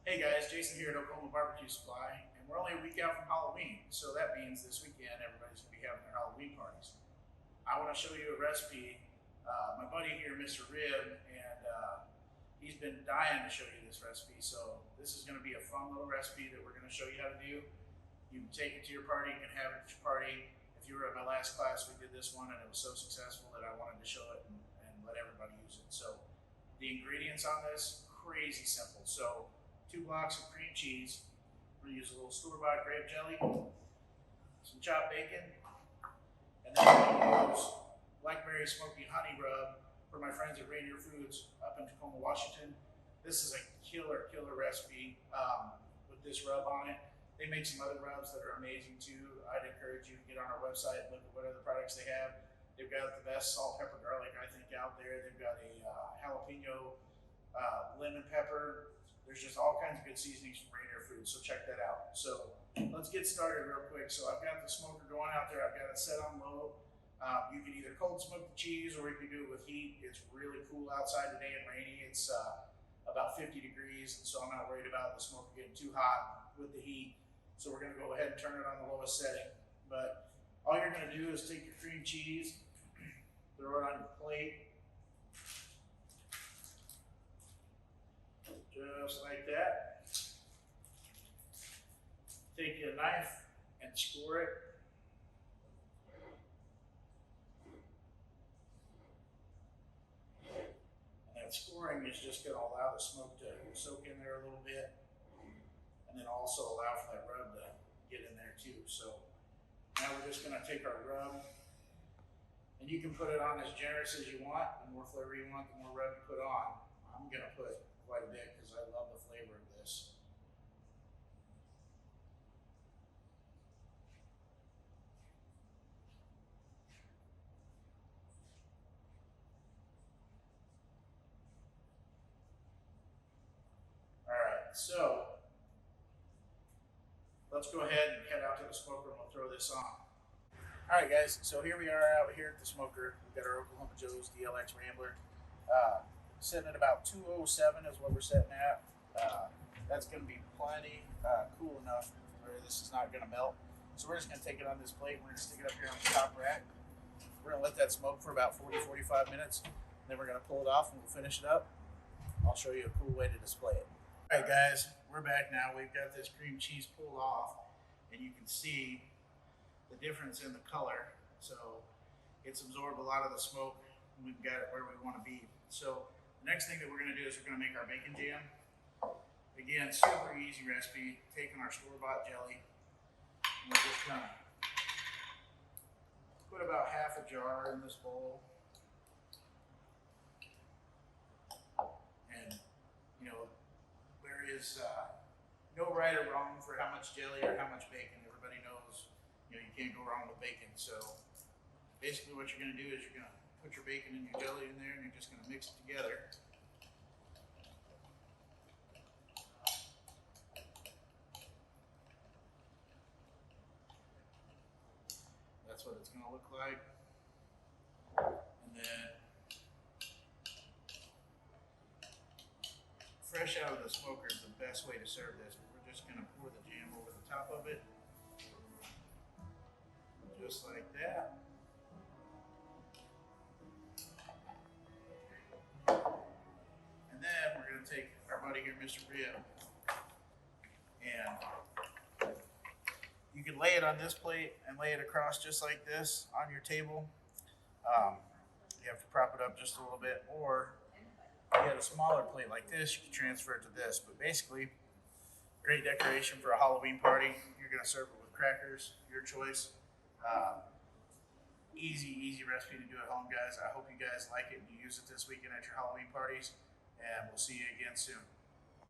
Hey guys, Jason here at Oklahoma BBQ Supply, and we're only a week out from Halloween, so that means this weekend everybody's going to be having their Halloween parties. I want to show you a recipe. My buddy here, Mr. Rib, and he's been dying to show you this recipe, so this is going to be a fun little recipe that we're going to show you how to do. You can take it to your party, you can have it at your party. If you were at my last class, we did this one, and it was so successful that I wanted to show it and let everybody use it. So the ingredients on this, crazy simple. So 2 blocks of cream cheese. We're gonna use a little store-bought grape jelly, some chopped bacon, and then we're gonna use Blackberry Smoky honey rub for my friends at Rainier Foods up in Tacoma, Washington. This is a killer recipe with this rub on it. They make some other rubs that are amazing too. I'd encourage you to get on our website and look at what other products they have. They've got the best salt, pepper, garlic, I think, out there. They've got a jalapeno lemon pepper. There's just all kinds of good seasonings from Rainier Foods, so check that out. So let's get started real quick. So I've got the smoker going out there. I've got it set on low. You can either cold smoke the cheese or you can do it with heat. It's really cool outside today and rainy. It's about 50 degrees, and so I'm not worried about the smoker getting too hot with the heat. So we're gonna go ahead and turn it on the lowest setting. But all you're gonna do is take your cream cheese, throw it on your plate, just like that. Take a knife and score it. And that scoring is just going to allow the smoke to soak in there a little bit, and then also allow for that rub to get in there too. So now we're just going to take our rub, and you can put it on as generous as you want. The more flavor you want, the more rub you put on. I'm going to put quite a bit because I love the flavor of this. All right, so let's go ahead and head out to the smoker and we'll throw this on. All right, guys, so here we are out here at the smoker. We've got our Oklahoma Joe's DLX Rambler. Sitting at about 207 is what we're sitting at. That's going to be plenty cool enough where this is not going to melt. So we're just going to take it on this plate. We're going to stick it up here on the top rack. We're going to let that smoke for about 40-45 minutes. Then we're going to pull it off and we'll finish it up. I'll show you a cool way to display it. All right, guys, we're back now. We've got this cream cheese pulled off, and you can see the difference in the color. So it's absorbed a lot of the smoke, and we've got it where we want to be. So the next thing that we're going to do is we're going to make our bacon jam. Again, super easy recipe. Taking our store-bought jelly, and we're just going to put about half a jar in this bowl. And, you know, there is no right or wrong for how much jelly or how much bacon. Everybody knows, you know, you can't go wrong with bacon. So basically what you're going to do is you're going to put your bacon and your jelly in there, and you're just going to mix it together. That's what it's going to look like. And then fresh out of the smoker is the best way to serve this. We're just going to pour the jam over the top of it, just like that. And then we're going to take our buddy here, Mr. Rib, and you can lay it on this plate and lay it across just like this on your table. You have to prop it up just a little bit, or if you had a smaller plate like this, you can transfer it to this. But basically, great decoration for a Halloween party. You're going to serve it with crackers, your choice. Easy recipe to do at home, guys. I hope you guys like it and you use it this weekend at your Halloween parties, and we'll see you again soon.